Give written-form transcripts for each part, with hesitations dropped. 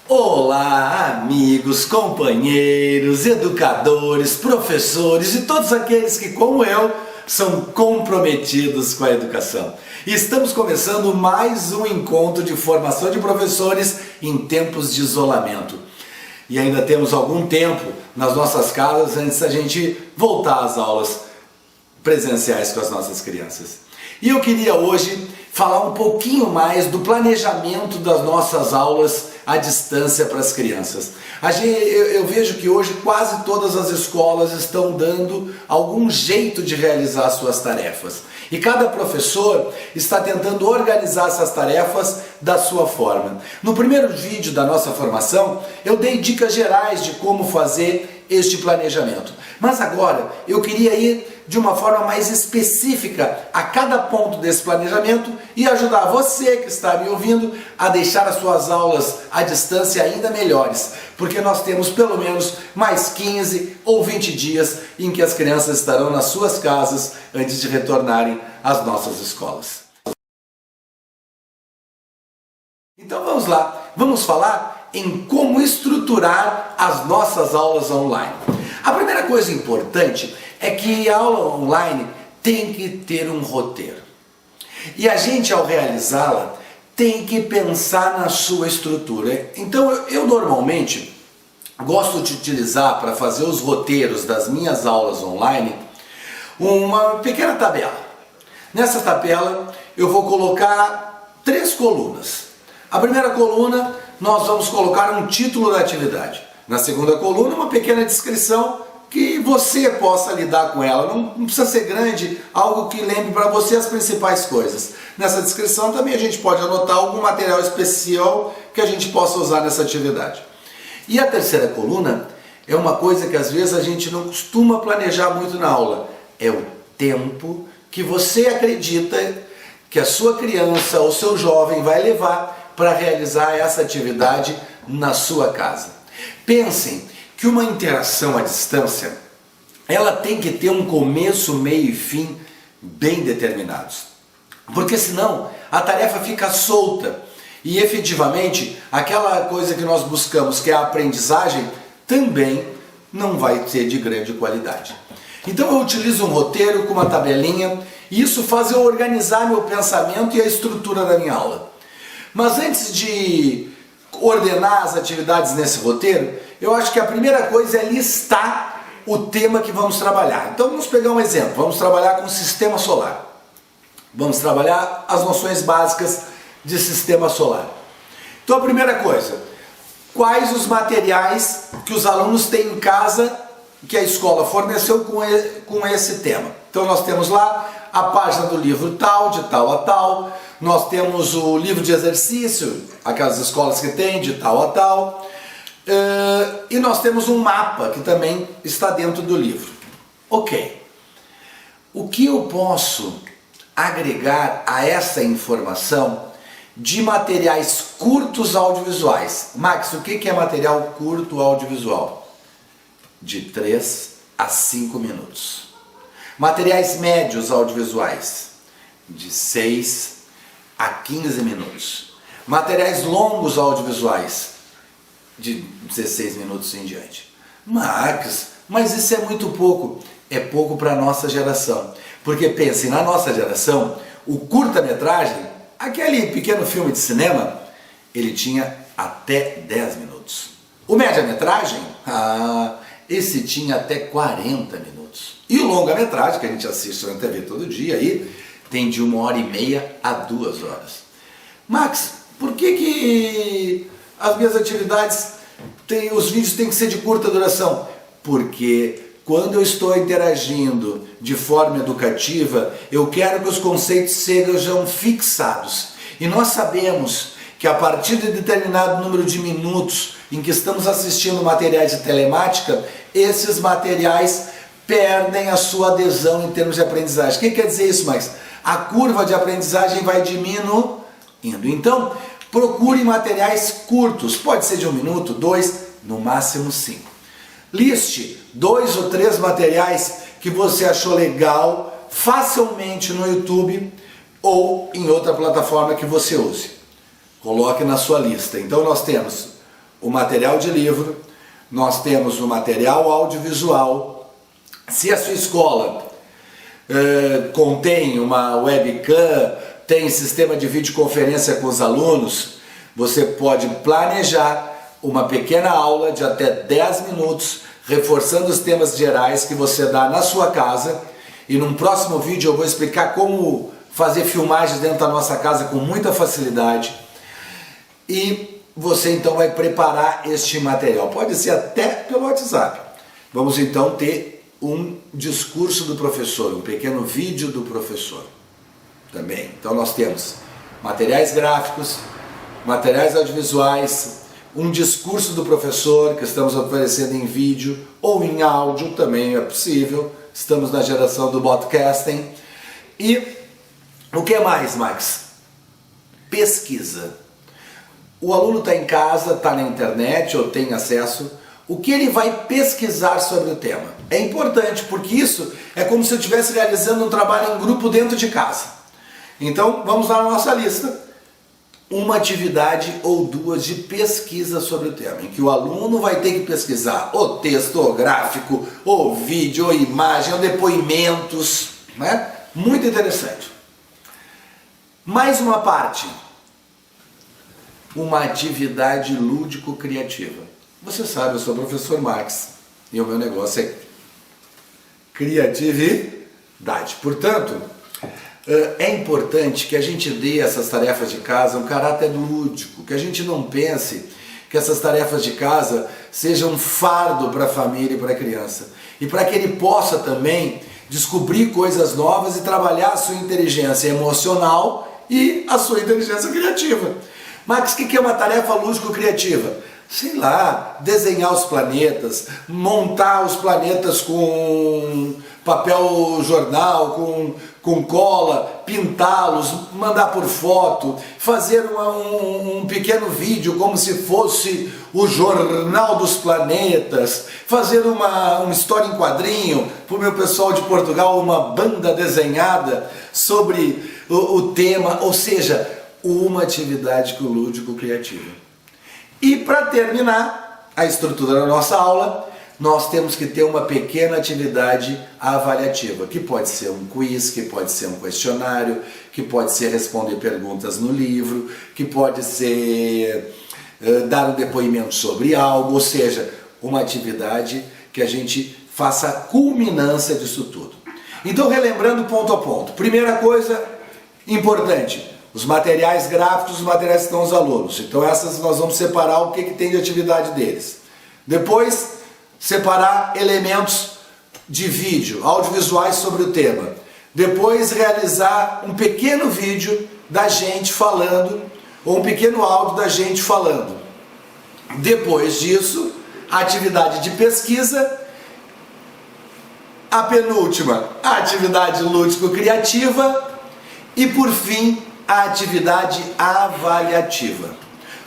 Olá, amigos, companheiros, educadores, professores e todos aqueles que, como eu, são comprometidos com a educação. E estamos começando mais um encontro de formação de professores em tempos de isolamento. E ainda temos algum tempo nas nossas casas antes da gente voltar às aulas presenciais com as nossas crianças. E eu queria hoje falar um pouquinho mais do planejamento das nossas aulas à distância para as crianças. Eu vejo que hoje quase todas as escolas estão dando algum jeito de realizar suas tarefas. E cada professor está tentando organizar essas tarefas da sua forma. No primeiro vídeo da nossa formação, eu dei dicas gerais de como fazer este planejamento. Mas agora eu queria ir de uma forma mais específica a cada ponto desse planejamento e ajudar você que está me ouvindo a deixar as suas aulas à distância ainda melhores, porque nós temos pelo menos mais 15 ou 20 dias em que as crianças estarão nas suas casas antes de retornarem às nossas escolas. Então vamos lá, vamos falar em como estruturar as nossas aulas online. A primeira coisa importante é que a aula online tem que ter um roteiro. E a gente, ao realizá-la, tem que pensar na sua estrutura. Então, eu normalmente gosto de utilizar para fazer os roteiros das minhas aulas online uma pequena tabela. Nessa tabela eu vou colocar 3 colunas. A primeira coluna nós vamos colocar um título da atividade. Na segunda coluna uma pequena descrição que você possa lidar com ela, não precisa ser grande, algo que lembre para você as principais coisas. Nessa descrição também a gente pode anotar algum material especial que a gente possa usar nessa atividade. E a terceira coluna é uma coisa que às vezes a gente não costuma planejar muito na aula, é o tempo que você acredita que a sua criança ou seu jovem vai levar para realizar essa atividade na sua casa. Pensem que uma interação à distância, ela tem que ter um começo, meio e fim bem determinados. Porque senão a tarefa fica solta e efetivamente aquela coisa que nós buscamos, que é a aprendizagem, também não vai ser de grande qualidade. Então eu utilizo um roteiro com uma tabelinha e isso faz eu organizar meu pensamento e a estrutura da minha aula. Mas antes de ordenar as atividades nesse roteiro, eu acho que a primeira coisa é listar o tema que vamos trabalhar. Então vamos pegar um exemplo, vamos trabalhar com o sistema solar. Vamos trabalhar as noções básicas de sistema solar. Então a primeira coisa, quais os materiais que os alunos têm em casa que a escola forneceu com esse tema. Então nós temos lá a página do livro tal, de tal a tal, nós temos o livro de exercício, aquelas escolas que tem, de tal a tal, e nós temos um mapa que também está dentro do livro. Ok, o que eu posso agregar a essa informação de materiais curtos audiovisuais? Max, o que é material curto audiovisual? De 3 a 5 minutos. Materiais médios audiovisuais, de 6 a 15 minutos. Materiais longos audiovisuais, de 16 minutos em diante. Max, mas isso é muito pouco. É pouco para a nossa geração. Porque pensem, na nossa geração, o curta-metragem, aquele pequeno filme de cinema, ele tinha até 10 minutos. O média-metragem, esse tinha até 40 minutos. E o longa-metragem, que a gente assiste na TV todo dia, aí, tem de 1h30 a 2 horas. Max, por que as minhas atividades, os vídeos têm que ser de curta duração? Porque quando eu estou interagindo de forma educativa, eu quero que os conceitos sejam fixados. E nós sabemos que a partir de determinado número de minutos em que estamos assistindo materiais de telemática, esses materiais perdem a sua adesão em termos de aprendizagem. O que quer dizer isso, Max? A curva de aprendizagem vai diminuindo. Então, procure materiais curtos, pode ser de 1 minuto, 2, no máximo 5. Liste 2 ou 3 materiais que você achou legal facilmente no YouTube ou em outra plataforma que você use. Coloque na sua lista. Então nós temos o material de livro, nós temos o material audiovisual. Se a sua escola contém uma webcam, tem sistema de videoconferência com os alunos, você pode planejar uma pequena aula de até 10 minutos, reforçando os temas gerais que você dá na sua casa. E num próximo vídeo eu vou explicar como fazer filmagens dentro da nossa casa com muita facilidade. E você então vai preparar este material, pode ser até pelo WhatsApp. Vamos então ter um discurso do professor, um pequeno vídeo do professor também. Então nós temos materiais gráficos, materiais audiovisuais, um discurso do professor que estamos oferecendo em vídeo ou em áudio, também é possível. Estamos na geração do podcasting. E o que mais, Max? Pesquisa. O aluno está em casa, está na internet ou tem acesso. O que ele vai pesquisar sobre o tema? É importante, porque isso é como se eu estivesse realizando um trabalho em grupo dentro de casa. Então, vamos lá na nossa lista. Uma atividade ou duas de pesquisa sobre o tema, em que o aluno vai ter que pesquisar o texto, o gráfico, o vídeo, a imagem, os depoimentos, né? Muito interessante. Mais uma parte. Uma atividade lúdico-criativa. Você sabe, eu sou o professor Max e o meu negócio é criatividade. Portanto, é importante que a gente dê essas tarefas de casa um caráter lúdico, que a gente não pense que essas tarefas de casa sejam um fardo para a família e para a criança. E para que ele possa também descobrir coisas novas e trabalhar a sua inteligência emocional e a sua inteligência criativa. Max, o que é uma tarefa lúdico-criativa? Sei lá, desenhar os planetas, montar os planetas com papel jornal, com cola, pintá-los, mandar por foto, fazer um pequeno vídeo como se fosse o Jornal dos Planetas, fazer uma história em quadrinho para o meu pessoal de Portugal, uma banda desenhada sobre o tema, ou seja, uma atividade lúdico-criativa. E para terminar a estrutura da nossa aula, nós temos que ter uma pequena atividade avaliativa, que pode ser um quiz, que pode ser um questionário, que pode ser responder perguntas no livro, que pode ser dar um depoimento sobre algo, ou seja, uma atividade que a gente faça a culminância disso tudo. Então, relembrando ponto a ponto. Primeira coisa importante, os materiais gráficos, os materiais que estão os alunos. Então essas nós vamos separar o que tem de atividade deles. Depois, separar elementos de vídeo, audiovisuais sobre o tema. Depois, realizar um pequeno vídeo da gente falando, ou um pequeno áudio da gente falando. Depois disso, a atividade de pesquisa. A penúltima, a atividade lúdico-criativa. E por fim, a atividade avaliativa.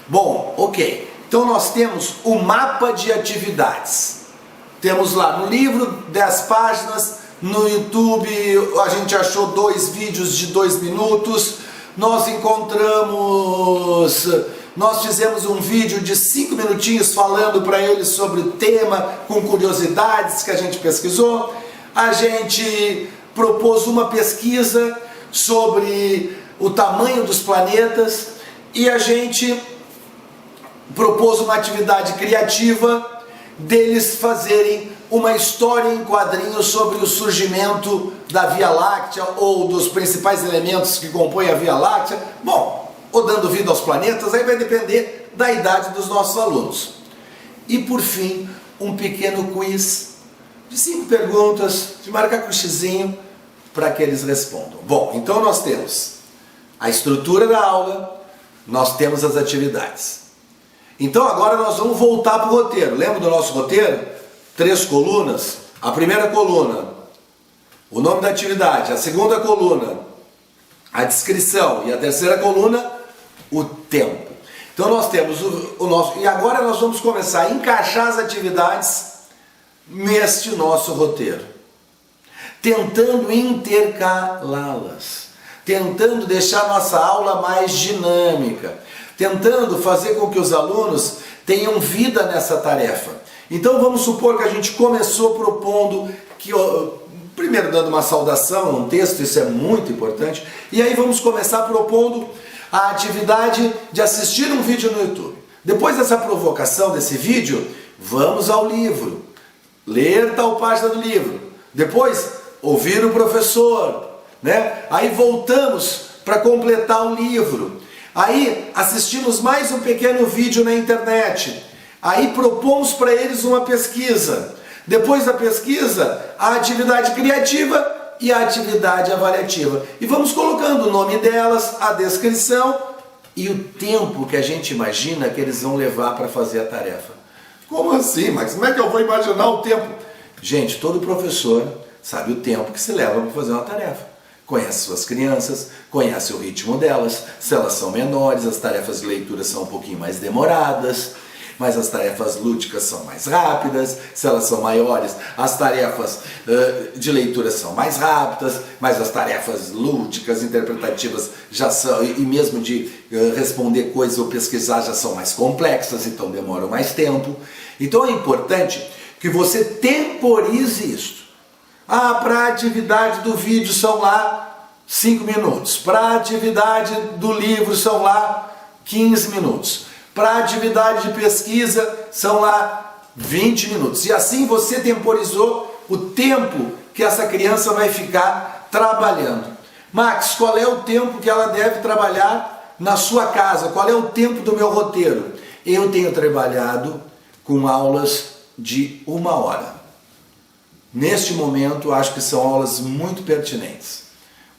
Bom, ok. Então nós temos o mapa de atividades. Temos lá no livro 10 páginas, no YouTube a gente achou 2 vídeos de 2 minutos, nós fizemos um vídeo de 5 minutinhos falando para eles sobre o tema, com curiosidades que a gente pesquisou. A gente propôs uma pesquisa sobre o tamanho dos planetas e a gente propôs uma atividade criativa deles fazerem uma história em quadrinhos sobre o surgimento da Via Láctea ou dos principais elementos que compõem a Via Láctea. Bom, ou dando vida aos planetas, aí vai depender da idade dos nossos alunos. E por fim, um pequeno quiz de 5 perguntas, de marcar com xizinho, para que eles respondam. Bom, então nós temos a estrutura da aula, nós temos as atividades. Então agora nós vamos voltar para o roteiro. Lembra do nosso roteiro? 3 colunas. A primeira coluna, o nome da atividade. A segunda coluna, a descrição. E a terceira coluna, o tempo. Então nós temos o nosso... E agora nós vamos começar a encaixar as atividades neste nosso roteiro, tentando intercalá-las. tentando deixar nossa aula mais dinâmica, tentando fazer com que os alunos tenham vida nessa tarefa. Então vamos supor que a gente começou propondo que, primeiro dando uma saudação, um texto, isso é muito importante, e aí vamos começar propondo a atividade de assistir um vídeo no YouTube. Depois dessa provocação desse vídeo, vamos ao livro, ler tal página do livro, depois ouvir o professor, né? Aí voltamos para completar o livro, aí assistimos mais um pequeno vídeo na internet, aí propomos para eles uma pesquisa, depois da pesquisa a atividade criativa e a atividade avaliativa, e vamos colocando o nome delas, a descrição e o tempo que a gente imagina que eles vão levar para fazer a tarefa. Como assim, Max? Como é que eu vou imaginar o tempo? Gente, todo professor sabe o tempo que se leva para fazer uma tarefa. Conhece suas crianças, conhece o ritmo delas, se elas são menores, as tarefas de leitura são um pouquinho mais demoradas, mas as tarefas lúdicas são mais rápidas, se elas são maiores, as tarefas de leitura são mais rápidas, mas as tarefas lúdicas, interpretativas, já são, e mesmo de responder coisas ou pesquisar já são mais complexas, então demoram mais tempo. Então é importante que você temporize isso. Para a atividade do vídeo são lá 5 minutos, para a atividade do livro são lá 15 minutos. Para a atividade de pesquisa são lá 20 minutos. E assim você temporizou o tempo que essa criança vai ficar trabalhando. Max, qual é o tempo que ela deve trabalhar na sua casa? Qual é o tempo do meu roteiro? Eu tenho trabalhado com aulas de 1 hora. Neste momento, acho que são aulas muito pertinentes.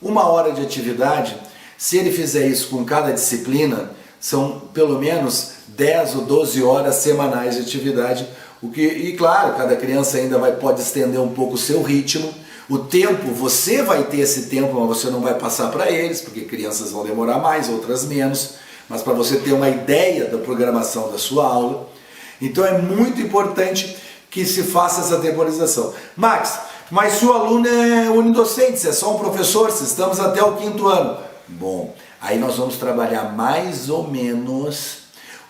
1 hora de atividade, se ele fizer isso com cada disciplina, são pelo menos 10 ou 12 horas semanais de atividade, e claro, cada criança ainda pode estender um pouco o seu ritmo, o tempo, você vai ter esse tempo, mas você não vai passar para eles, porque crianças vão demorar mais, outras menos, mas para você ter uma ideia da programação da sua aula, então é muito importante que se faça essa temporização. Max, mas se o aluno é unidocente, se é só um professor, se estamos até o 5º ano, bom, aí nós vamos trabalhar mais ou menos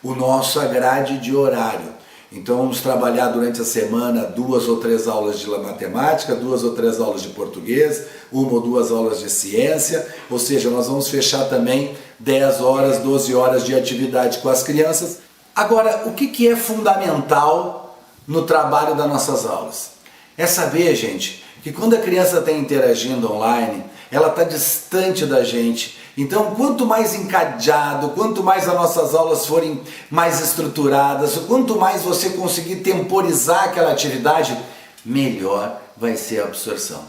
o nosso grade de horário. Então vamos trabalhar durante a semana 2 ou 3 aulas de matemática, 2 ou 3 aulas de português, 1 ou 2 aulas de ciência, ou seja, nós vamos fechar também 10 horas, 12 horas de atividade com as crianças. Agora, o que é fundamental no trabalho das nossas aulas? É saber, gente, que quando a criança está interagindo online, ela está distante da gente. Então, quanto mais encadeado, quanto mais as nossas aulas forem mais estruturadas, quanto mais você conseguir temporizar aquela atividade, melhor vai ser a absorção.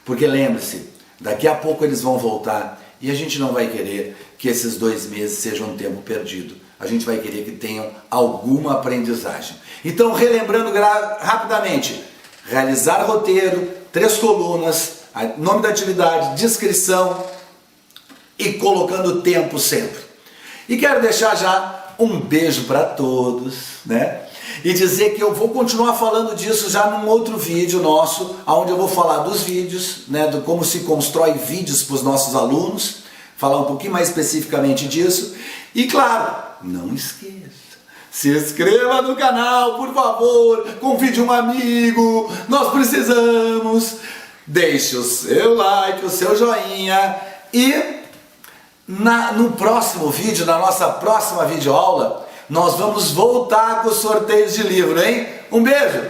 Porque lembre-se, daqui a pouco eles vão voltar e a gente não vai querer que esses 2 meses sejam um tempo perdido. A gente vai querer que tenham alguma aprendizagem. Então, relembrando rapidamente, realizar roteiro, 3 colunas, nome da atividade, descrição e colocando o tempo sempre. E quero deixar já um beijo para todos, né? E dizer que eu vou continuar falando disso já num outro vídeo nosso, onde eu vou falar dos vídeos, né, de como se constrói vídeos para os nossos alunos, falar um pouquinho mais especificamente disso. E claro, não esqueça, se inscreva no canal, por favor, convide um amigo, nós precisamos. Deixe o seu like, o seu joinha e no próximo vídeo, na nossa próxima videoaula, nós vamos voltar com os sorteios de livro, hein? Um beijo!